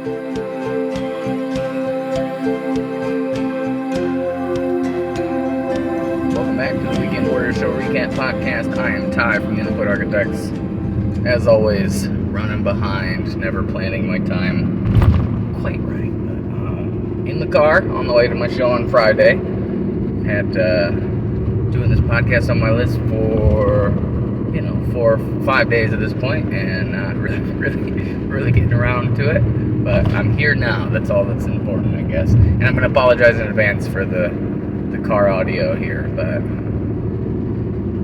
Welcome back to the Weekend Warrior Show Recap Podcast. I am Ty from Unemployed Architects. As always, running behind, never planning my time quite right. But, in the car on the way to my show on Friday. Had doing this podcast on my list for 4 or 5 days at this point, and really getting around to it. But I'm here now. That's all that's important, I guess. And I'm going to apologize in advance for the car audio here, but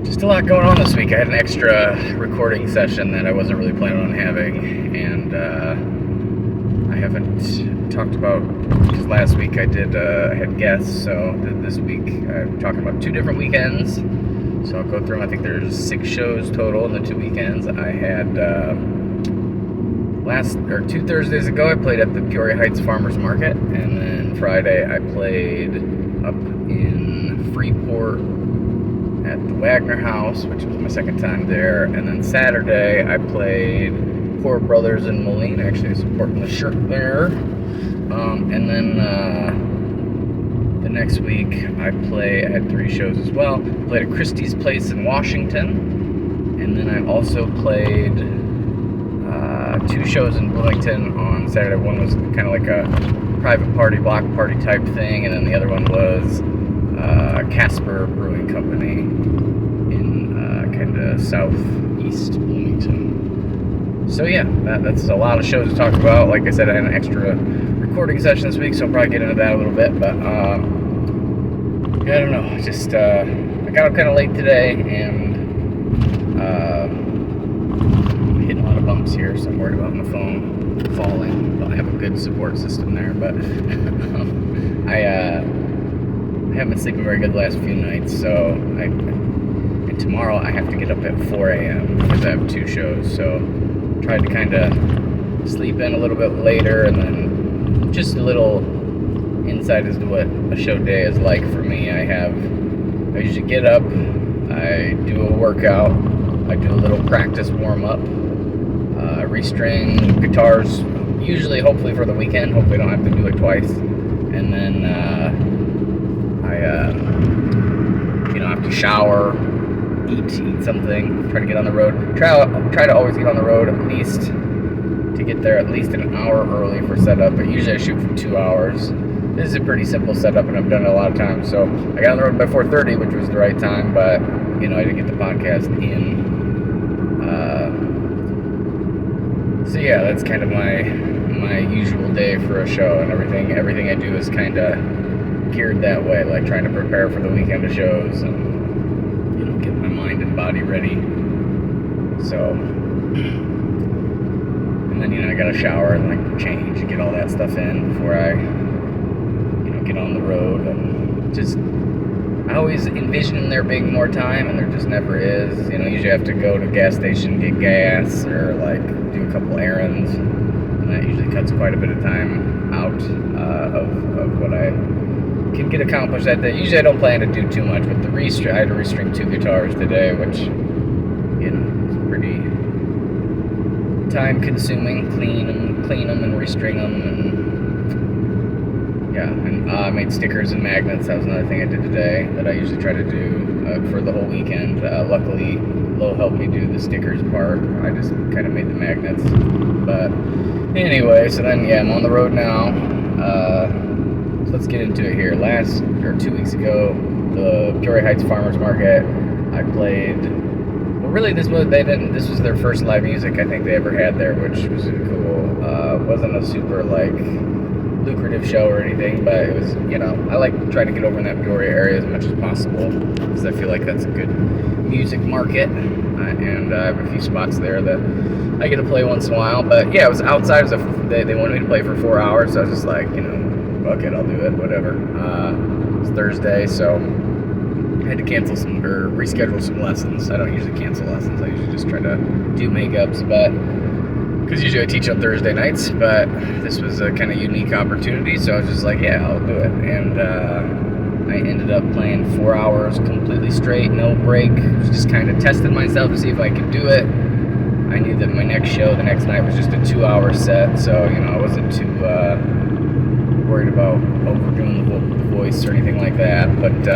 just a lot going on this week. I had an extra recording session that I wasn't really planning on having, and I haven't talked about, because last week I had guests, so this week I'm talking about 2 different weekends. So I'll go through them. I think there's 6 shows total in the 2 weekends. I had 2 Thursdays ago I played at the Peoria Heights Farmers Market, and then Friday I played up in Freeport at the Wagner House, which was my second time there. And then Saturday I played Poor Brothers in Moline, actually supporting the shirt there. And then the next week I had 3 shows as well. Played at Christy's place in Washington, and then I also played 2 shows in Bloomington on Saturday. One was kind of like a private party, block party type thing, and then the other one was Casper Brewing Company in kind of southeast Bloomington. So yeah, that's a lot of shows to talk about. Like I said, I had an extra recording session this week, so I'll probably get into that a little bit. But yeah, I don't know. Just I got up kind of late today, and I'm hitting a lot of bumps here, so I'm worried about my phone falling. Don't have a good support system there, but I haven't been sleeping very good the last few nights, so and tomorrow I have to get up at 4 a.m. because I have 2 shows, so tried to kind of sleep in a little bit later, and then just a little insight as to what a show day is like for me. I usually get up, I do a workout, I do a little practice warm-up, restring guitars, usually hopefully for the weekend, hopefully I don't have to do it twice, and then I have to shower, eat something, try to get on the road. Try to always get on the road at least, to get there at least an hour early for setup, but usually I shoot for 2 hours. This is a pretty simple setup, and I've done it a lot of times, so I got on the road by 4:30, which was the right time, but I didn't get the podcast in. So yeah, that's kind of my usual day for a show, and everything I do is kind of geared that way, like trying to prepare for the weekend of shows and get my mind and body ready. So, and then I gotta shower and change and get all that stuff in before I get on the road. And just I always envision there being more time, and there just never is. Usually I have to go to a gas station, get gas, or do a couple errands, and that usually cuts quite a bit of time out of what I can get accomplished that day. Usually I don't plan to do too much, but I had to restring 2 guitars today, which is pretty time consuming. Clean them and restring them, and yeah, and I made stickers and magnets. That was another thing I did today that I usually try to do for the whole weekend. Luckily, Lo helped me do the stickers part. I just kind of made the magnets. But anyway, so then yeah, I'm on the road now. So let's get into it here. 2 weeks ago, the Peoria Heights Farmers Market, I played. Well, really, this was their first live music I think they ever had there, which was cool. It wasn't a super lucrative show or anything, but it was, I like trying to get over in that Peoria area as much as possible, because I feel like that's a good music market, and I have a few spots there that I get to play once in a while. But yeah, it was outside. They wanted me to play for 4 hours, so I was just like, fuck it, I'll do it, whatever. It's Thursday, so I had to reschedule some lessons. I don't usually cancel lessons. I usually just try to do makeups, because usually I teach on Thursday nights, but this was a kind of unique opportunity, so I was just like, yeah, I'll do it. And I ended up playing 4 hours completely straight, no break. Just kind of tested myself to see if I could do it. I knew that my next show the next night was just a 2-hour set, so, I wasn't too worried about overdoing the voice or anything like that. But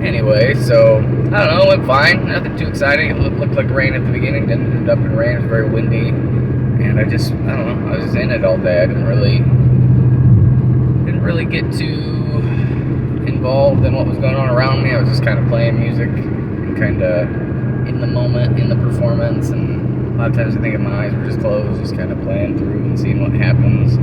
anyway, so, I don't know, it went fine. Nothing too exciting. It looked like rain at the beginning, didn't end up in rain. It was very windy, and I don't know, I was just in it all day. I didn't really get too involved in what was going on around me. I was just kind of playing music and kind of in the moment, in the performance, and a lot of times I think my eyes were just closed, just kind of playing through and seeing what happens.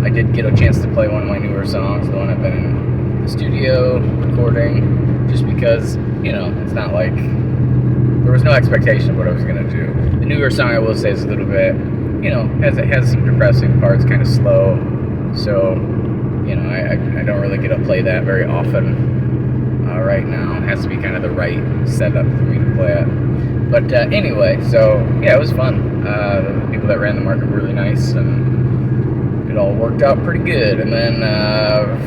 I did get a chance to play one of my newer songs, the one I've been in the studio recording, just because, it's not like, there was no expectation of what I was going to do. The newer song, I will say, is a little bit, has some depressing parts, kind of slow, so, I don't really get to play that very often right now. It has to be kind of the right setup for me to play it. But anyway, so yeah, it was fun. The people that ran the market were really nice, and it all worked out pretty good. And then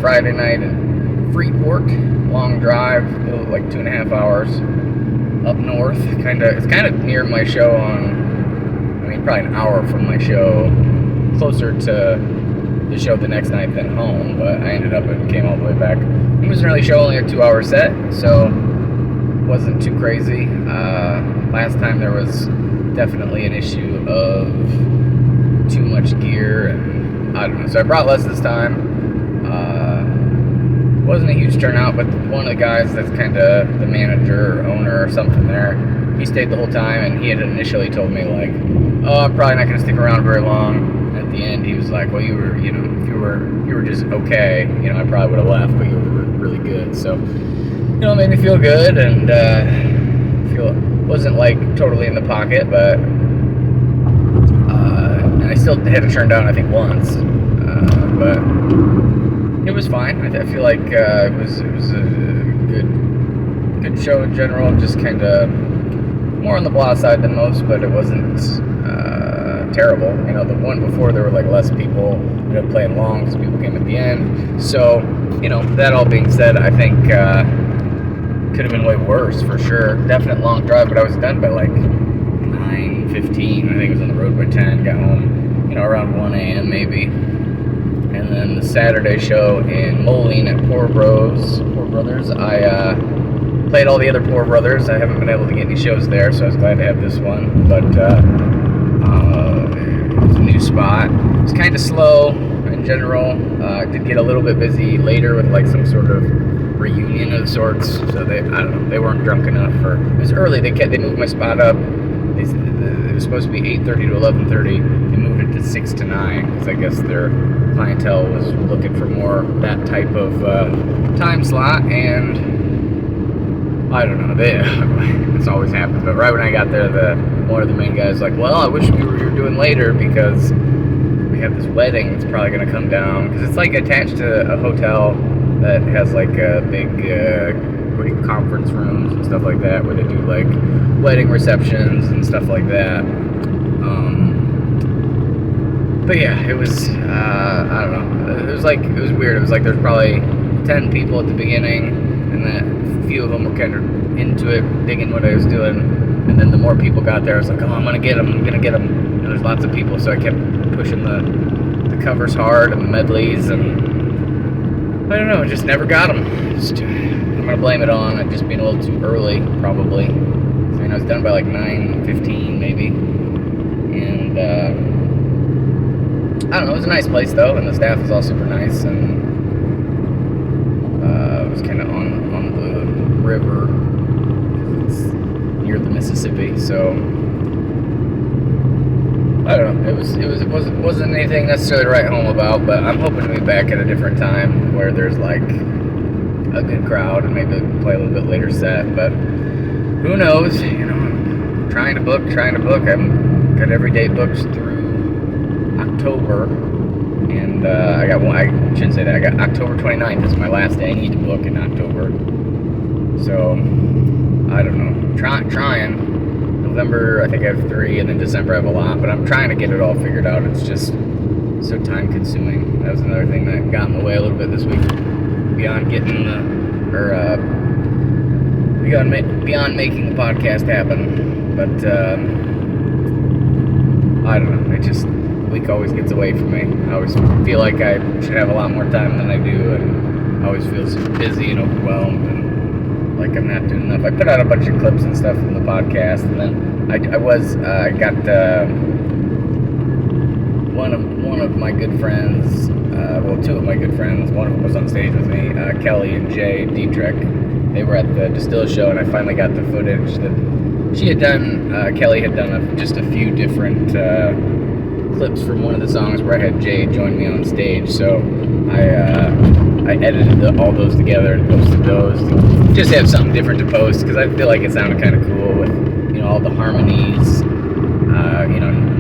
Friday night in Freeport, long drive, like 2.5 hours up north. It's kind of near my show probably an hour from my show, closer to the show the next night than home, but I ended up and came all the way back. It was an early show, only a 2-hour set, so wasn't too crazy. Last time there was definitely an issue of too much gear, and I don't know, so I brought less this time. Wasn't a huge turnout, but one of the guys that's kind of the manager or owner or something there, he stayed the whole time, and he had initially told me, like, oh, I'm probably not going to stick around very long. At the end, he was like, well, you were, if you were just okay, I probably would have left, but you were really good. So, it made me feel good, and wasn't like totally in the pocket, but and I still had to turn down, I think, once, but it was fine. I feel like it was a good show in general. Just kind of more on the blah side than most, but it wasn't terrible. The one before there were like less people. We ended up playing long because people came at the end. So, that all being said, I think could have been way worse for sure. Definite long drive, but I was done by like 9:15. I think I was on the road by 10. Got home, around 1 a.m. maybe. And then the Saturday show in Moline at Poor Brothers. I played all the other Poor Brothers. I haven't been able to get any shows there, so I was glad to have this one. But it was a new spot. It was kind of slow in general. I did get a little bit busy later with like some sort of reunion of sorts. So they weren't drunk enough. It was early. They moved my spot up. It was supposed to be 8:30 to 11:30. They moved it to 6 to 9 because I guess their clientele was looking for more that type of time slot, and I don't know, it's always happened, but right when I got there, one of the main guys was like, well, I wish we were doing later because we have this wedding that's probably going to come down, because it's like attached to a hotel that has like a big conference rooms and stuff like that, where they do like wedding receptions and stuff like that. But yeah, it was, I don't know, it was weird. It was like there's probably 10 people at the beginning, and that few of them were kind of into it, digging what I was doing, and then the more people got there, I was like, oh, I'm gonna get them, and there's lots of people, so I kept pushing the covers hard and the medleys, and I don't know, just never got them. I'm gonna blame it on it just being a little too early, probably. I was done by like 9:15 maybe, and I don't know, it was a nice place though, and the staff was all super nice, and it was kind of on the river, it's near the Mississippi, so I don't know, it wasn't anything necessarily to write home about, but I'm hoping to be back at a different time where there's like a good crowd and maybe play a little bit later set, but who knows, I'm trying to book, I've got every date booked through October, and I shouldn't say that, I got October 29th is my last day I need to book in October, so, I don't know, trying. November, I think I have 3, and then December I have a lot, but I'm trying to get it all figured out. It's just so time consuming. That was another thing that got in the way a little bit this week, beyond beyond making the podcast happen, but I don't know, the week always gets away from me. I always feel like I should have a lot more time than I do, and I always feel so busy and overwhelmed and like I'm not doing enough. I put out a bunch of clips and stuff from the podcast, and then I got one of my good friends, two of my good friends, one of them was on stage with me, Kelly and Jay Dietrich. They were at the Distill show, and I finally got the footage that she had done. Kelly had done just a few different clips from one of the songs where I had Jay join me on stage. So I edited all those together and posted those to just have something different to post, because I feel like it sounded kind of cool with all the harmonies.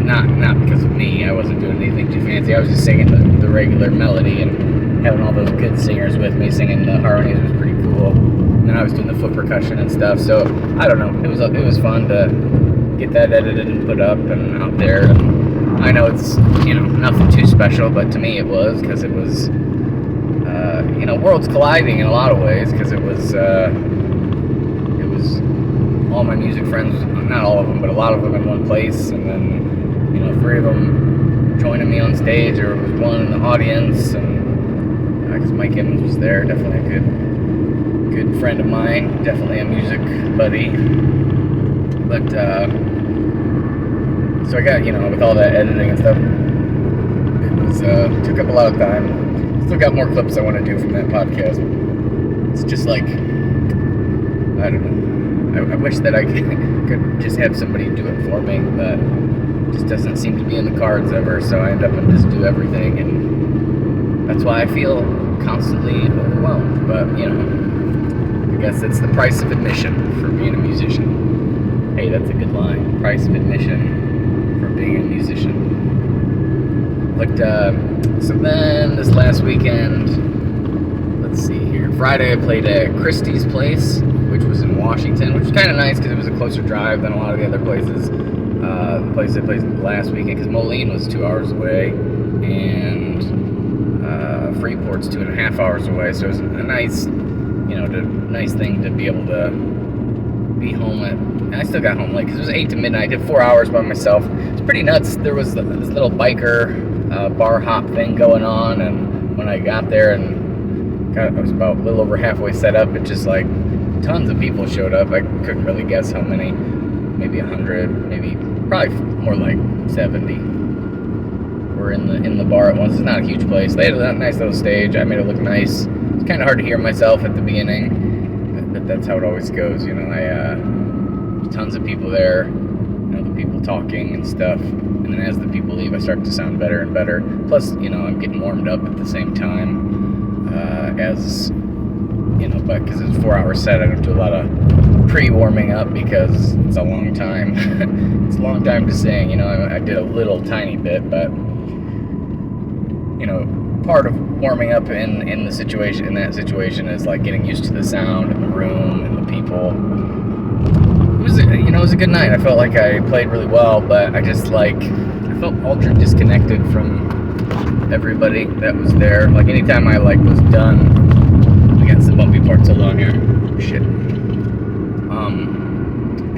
Not because of me. I wasn't doing anything too fancy. I was just singing the regular melody, and having all those good singers with me singing the harmonies was pretty cool. And then I was doing the foot percussion and stuff. So I don't know. It was fun to get that edited and put up and out there. And I know it's nothing too special, but to me it was, because it was worlds colliding in a lot of ways, because it was all my music friends, not all of them, but a lot of them in one place, and then 3 of them joining me on stage, or it was one in the audience, and because Mike Evans was there, definitely a good friend of mine, definitely a music buddy. But so I got with all that editing and stuff, it was took up a lot of time. Still got more clips I want to do from that podcast. It's just like, I don't know. I wish that I could just have somebody do it for me, but it just doesn't seem to be in the cards ever, so I end up and just do everything, and that's why I feel constantly overwhelmed. But, I guess it's the price of admission for being a musician. Hey, that's a good line. Price of admission for being a musician. But, so then this last weekend, let's see here, Friday I played at Christy's place, which was in Washington, which was kind of nice because it was a closer drive than a lot of the other places. The place I played last weekend, because Moline was 2 hours away, and Freeport's 2.5 hours away. So it was a nice, nice thing to be able to be home at. And I still got home late because it was 8 to midnight. I did 4 hours by myself. It's pretty nuts. There was this little biker bar hop thing going on, and when I got there and I was about a little over halfway set up, it just like tons of people showed up. I couldn't really guess how many, maybe 100, probably more like 70 were in the bar at once. It's not a huge place. They had a nice little stage. I made it look nice. It's kind of hard to hear myself at the beginning, but that's how it always goes. Tons of people there, the people talking and stuff. And then as the people leave, I start to sound better and better. Plus, I'm getting warmed up at the same time. But because it's a 4-hour set, I don't do a lot of pre-warming up because it's a long time. It's a long time to sing. I did a little tiny bit, but part of warming up in that situation is like getting used to the sound and the room and the people. It was a good night. I felt like I played really well, but I felt ultra disconnected from everybody that was there. Like anytime I was done, we got some bumpy parts along here. Shit.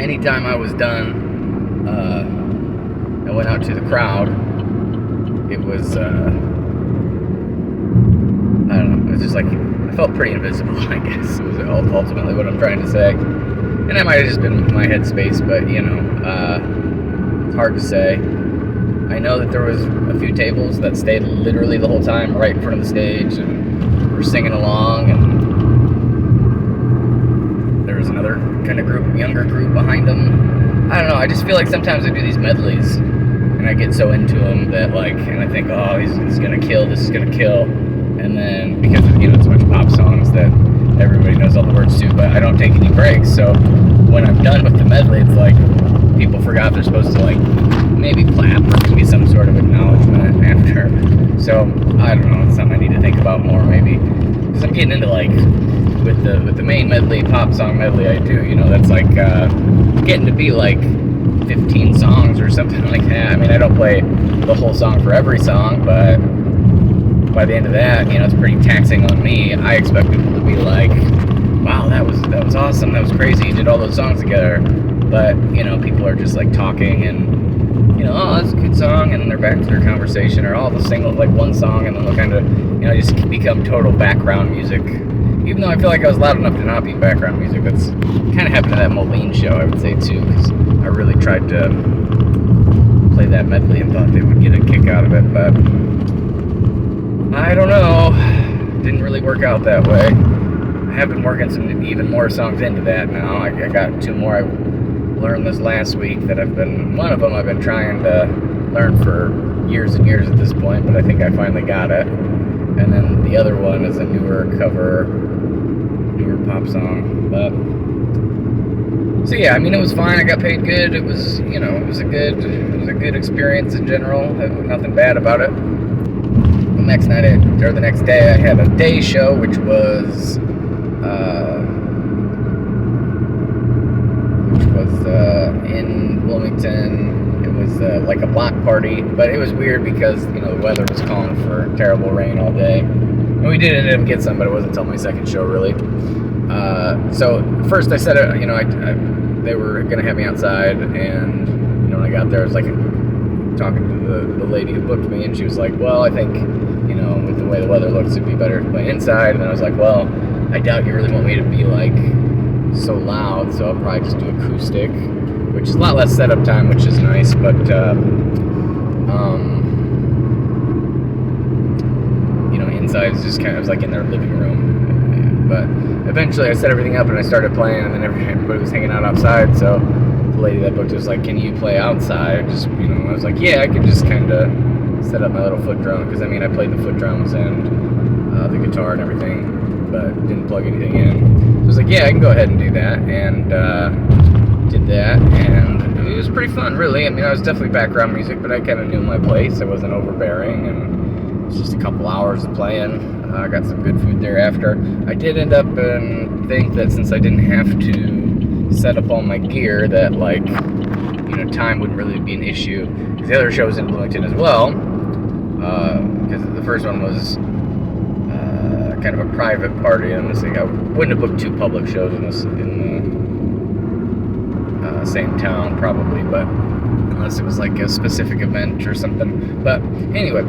Anytime I was done, I went out to the crowd. It was I don't know. It was just like I felt pretty invisible. I guess it was ultimately what I'm trying to say. And that might have just been my headspace, but it's hard to say. I know that there was a few tables that stayed literally the whole time right in front of the stage and were singing along, and there was another kind of younger group behind them. I don't know, I just feel like sometimes I do these medleys and I get so into them that and I think, oh, this is gonna kill, and then because it's a bunch of pop songs that everybody knows all the words to, but I don't take any breaks, so when I'm done with the medley, it's like people forgot they're supposed to maybe clap or give me some sort of acknowledgement after. So I don't know, it's something I need to think about more maybe, because I'm getting into with the main medley, pop song medley I do, that's getting to be 15 songs or something like that. I mean, I don't play the whole song for every song, but by the end of that, it's pretty taxing on me. I expect people to be like, wow, that was awesome, that was crazy, you did all those songs together. But people are just talking and oh, that's a good song, and then they're back to their conversation, or all the single, like one song, and then they'll kind of, just become total background music. Even though I feel like I was loud enough to not be background music, that's kind of happened to that Moline show, I would say, too, because I really tried to play that medley and thought they would get a kick out of it, but I don't know. Didn't really work out that way. I have been working some even more songs into that now. I got 2 more I learned this last week that one of them I've been trying to learn for years and years at this point, but I think I finally got it. And then the other one is a newer pop song. But so yeah, it was fine. I got paid good. It was, it was a good experience in general. Nothing bad about it. The next day, I had a day show, which was in Bloomington. It was like a block party, but it was weird because the weather was calling for terrible rain all day. And we did end up get some, but it wasn't until my second show really. So first I said, they were gonna have me outside, and when I got there, I was like talking to the lady who booked me, and she was like, well, I think with the way the weather looks, it'd be better to play inside. And then I was like, well, I doubt you really want me to be like so loud, so I'll probably just do acoustic, which is a lot less setup time, which is nice, but inside is just kind of like in their living room. But eventually I set everything up and I started playing, and then everybody was hanging out outside, so the lady that booked was like, can you play outside? Just, I was like, yeah, I could just kind of set up my little foot drum, because I played the foot drums and the guitar and everything, but didn't plug anything in. So I was like, yeah, I can go ahead and do that, and did that, and it was pretty fun, really. I was definitely background music, but I kind of knew my place. I wasn't overbearing, and it was just a couple hours of playing. I got some good food there after. I did end up and think that since I didn't have to set up all my gear, that time wouldn't really be an issue. Because the other show was in Bloomington as well, because the first one was kind of a private party. I'm just thinking I wouldn't have booked 2 public shows in the same town probably, but unless it was like a specific event or something. But anyway,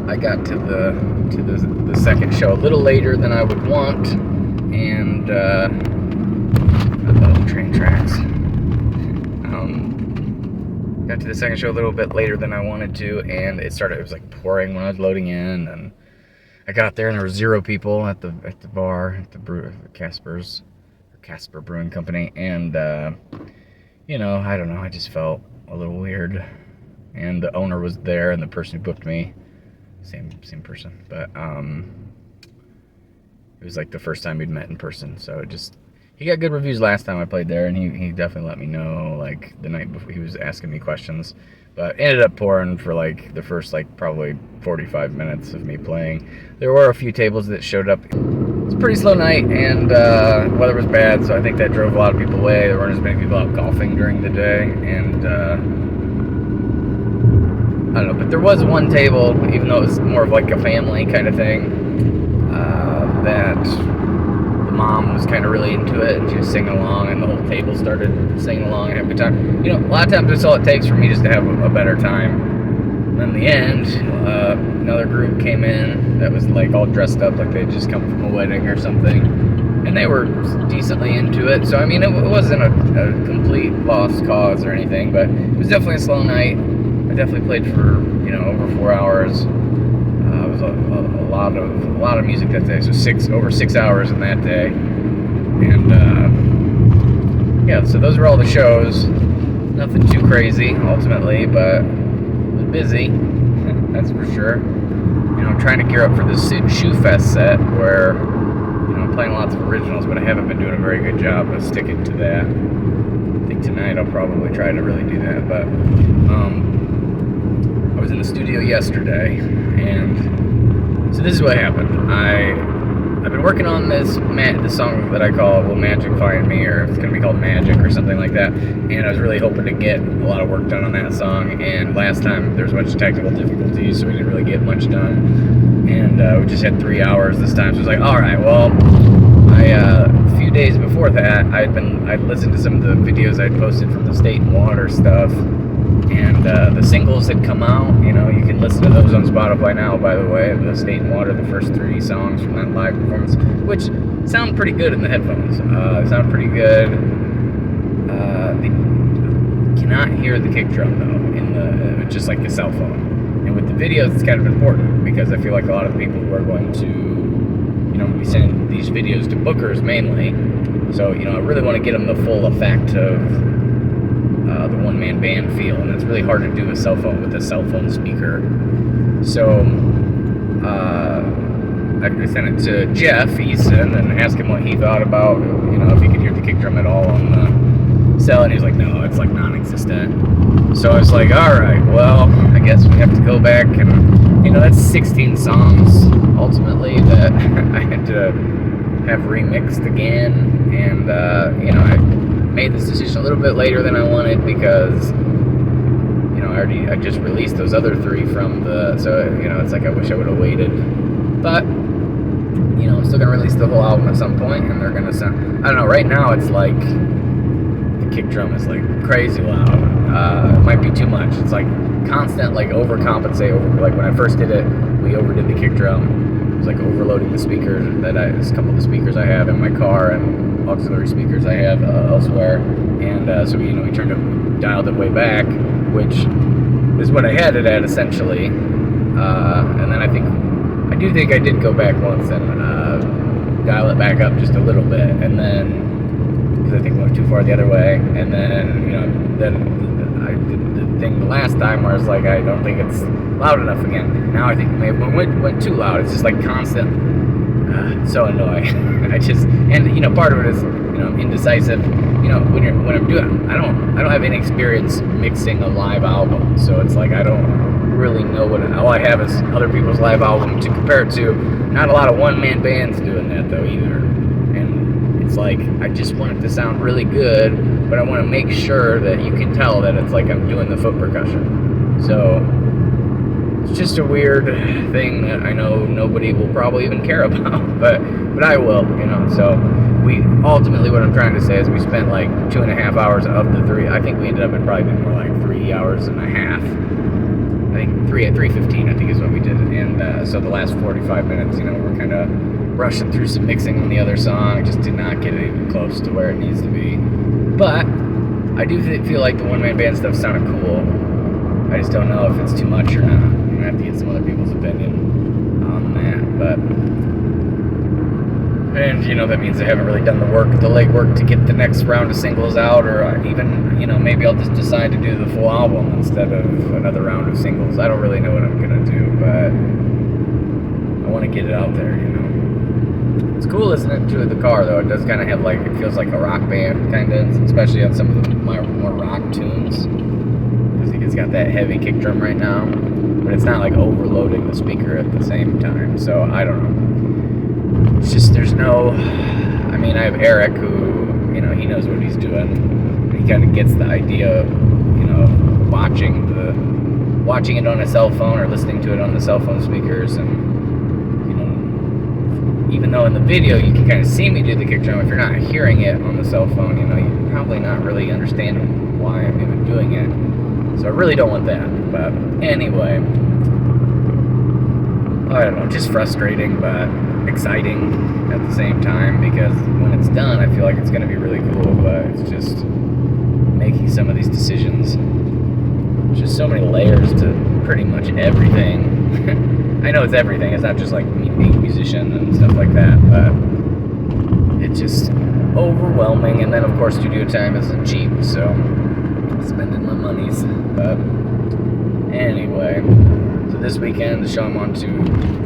I got to the second show a little later than I would want, and train tracks. Got to the second show a little bit later than I wanted to, and it was like pouring when I was loading in, and I got there and there were 0 people at the bar at the Casper Brewing Company, and I don't know, I just felt a little weird. And the owner was there, and the person who booked me, same person, but it was like the first time we'd met in person, so he got good reviews last time I played there, and he definitely let me know, like, the night before. He was asking me questions, but ended up pouring for, like, the first, like, probably 45 minutes of me playing. There were a few tables that showed up. It's a pretty slow night, and weather was bad, so I think that drove a lot of people away. There weren't as many people out golfing during the day, and I don't know, but there was one table, even though it was more of like a family kind of thing, that the mom was kind of really into it, and she was singing along, and the whole table started singing along and having a good time. A lot of times that's all it takes for me just to have a better time. And in the end, another group came in that was like all dressed up like they'd just come from a wedding or something, and they were decently into it. So it wasn't a complete lost cause or anything, but it was definitely a slow night. I definitely played for over 4 hours. It was a lot of music that day, so over 6 hours in that day. And yeah, so those were all the shows. Nothing too crazy ultimately, but it was busy. That's for sure. I'm trying to gear up for this Shoe Fest set where I'm playing lots of originals, but I haven't been doing a very good job of sticking to that. I think tonight I'll probably try to really do that, but I was in the studio yesterday, and so this is what happened. I've been working on this song that I call Will Magic Find Me, or it's going to be called Magic or something like that, and I was really hoping to get a lot of work done on that song, and last time there was a bunch of technical difficulties, so we didn't really get much done, and we just had 3 hours this time, so I was like, alright, well, a few days before that, I'd listened to some of the videos I'd posted from the State and Water stuff, And the singles had come out. You know, you can listen to those on Spotify now, by the way. The State and Water, the first 3 songs from that live performance, which sound pretty good in the headphones. Sound pretty good. They cannot hear the kick drum, though, in the just like a cell phone. And with the videos, it's kind of important, because I feel like a lot of the people who are going to, you know, be sending these videos to bookers mainly. So, you know, I really want to get them the full effect of the one-man band feel, and it's really hard to do with a cell phone with a cell phone speaker. So I sent it to Jeff Easton and asked him what he thought about, you know, if he could hear the kick drum at all on the cell, and he's like, no, it's like non-existent. So I was like, all right, well, I guess we have to go back, and, you know, that's 16 songs ultimately that I had to have remixed again. And you know, I made this decision a little bit later than I wanted, because, you know, I just released those other 3 from the, so, you know, it's like I wish I would have waited. But, you know, I'm still gonna release the whole album at some point, and they're gonna sound, I don't know, right now it's like the kick drum is like crazy loud. It might be too much. It's like constant, like overcompensate over, like when I first did it, we overdid the kick drum. It was like overloading the speakers there's a couple of the speakers I have in my car and auxiliary speakers I have elsewhere. And so we dialed it way back, which is what I had it at essentially. And then I do think I did go back once and dial it back up just a little bit, and then, because I think it went too far the other way, and then, you know, then I did the thing the last time where I was like, I don't think it's loud enough again. Now I think it went too loud. It's just like constant. So annoying. And you know, part of it is, you know, I'm indecisive. You know, when I'm doing, I don't have any experience mixing a live album, so it's like I don't really know all I have is other people's live album to compare it to. Not a lot of one-man bands doing that though either. And it's like, I just want it to sound really good, but I want to make sure that you can tell that it's like I'm doing the foot percussion. So it's just a weird thing that I know nobody will probably even care about, but I will, you know. So we ultimately, what I'm trying to say is, we spent like 2.5 hours of the 3. I think we ended up in probably more like 3 hours and a half. I think 3:15, I think is what we did. And so the last 45 minutes, you know, we're kind of rushing through some mixing on the other song. I just did not get it even close to where it needs to be. But I do feel like the one-man band stuff sounded cool. I just don't know if it's too much or not. I'm gonna have to get some other people's opinion on that. And, you know, that means I haven't really done the legwork to get the next round of singles out, or even, you know, maybe I'll just decide to do the full album instead of another round of singles. I don't really know what I'm gonna do, but I want to get it out there, you know. It's cool listening to it in the car, though. It does kind of have like, it feels like a rock band, kind of, especially on some of my more rock tunes. Because it's got that heavy kick drum right now, but it's not like overloading the speaker at the same time. So I don't know. It's just, there's no, I mean, I have Eric who, you know, he knows what he's doing. He kind of gets the idea of, you know, watching it on a cell phone or listening to it on the cell phone speakers. And, you know, even though in the video you can kind of see me do the kick drum, if you're not hearing it on the cell phone, you know, you're probably not really understanding why I'm even doing it. So I really don't want that. But anyway, I don't know, just frustrating, but exciting at the same time, because when it's done, I feel like it's going to be really cool, but it's just making some of these decisions. There's just so many layers to pretty much everything. I know it's everything. It's not just like me being a musician and stuff like that, but it's just overwhelming. And then, of course, studio time isn't cheap, so I'm spending my monies. But anyway, so this weekend, the show I'm on to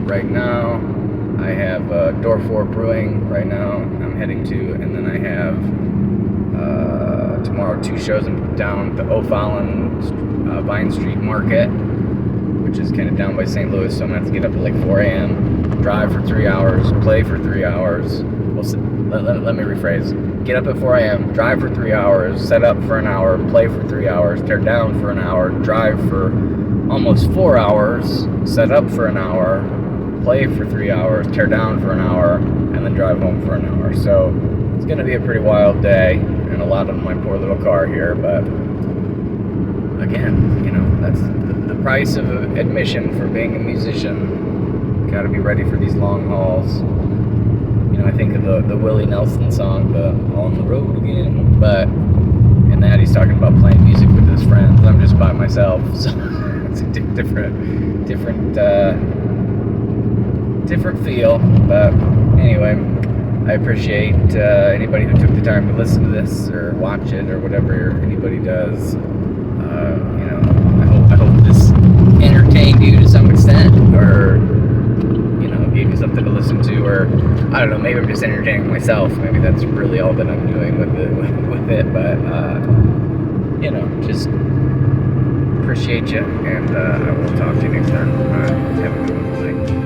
right now, I have Door 4 Brewing right now I'm heading to, and then I have tomorrow 2 shows down at the O'Fallon Vine Street Market, which is kind of down by St. Louis, so I'm going to have to get up at like 4 a.m., drive for 3 hours, play for 3 hours. Well, let me rephrase. Get up at 4 a.m., drive for 3 hours, set up for an hour, play for 3 hours, tear down for an hour, drive for almost 4 hours, set up for an hour, play for 3 hours, tear down for an hour, and then drive home for an hour. So it's going to be a pretty wild day, and a lot of my poor little car here, but again, you know, that's the price of admission for being a musician. Got to be ready for these long hauls. You know, I think of the Willie Nelson song, the On the Road Again, but in that he's talking about playing music with his friends. I'm just by myself, so it's a different feel. But anyway, I appreciate anybody who took the time to listen to this or watch it or whatever anybody does. You know, I hope this entertained you to some extent, or you know, gave you something to listen to, or I don't know, maybe I'm just entertaining myself. Maybe that's really all that I'm doing with it. But you know, just appreciate you, and I will talk to you next time. Have a good one. Bye.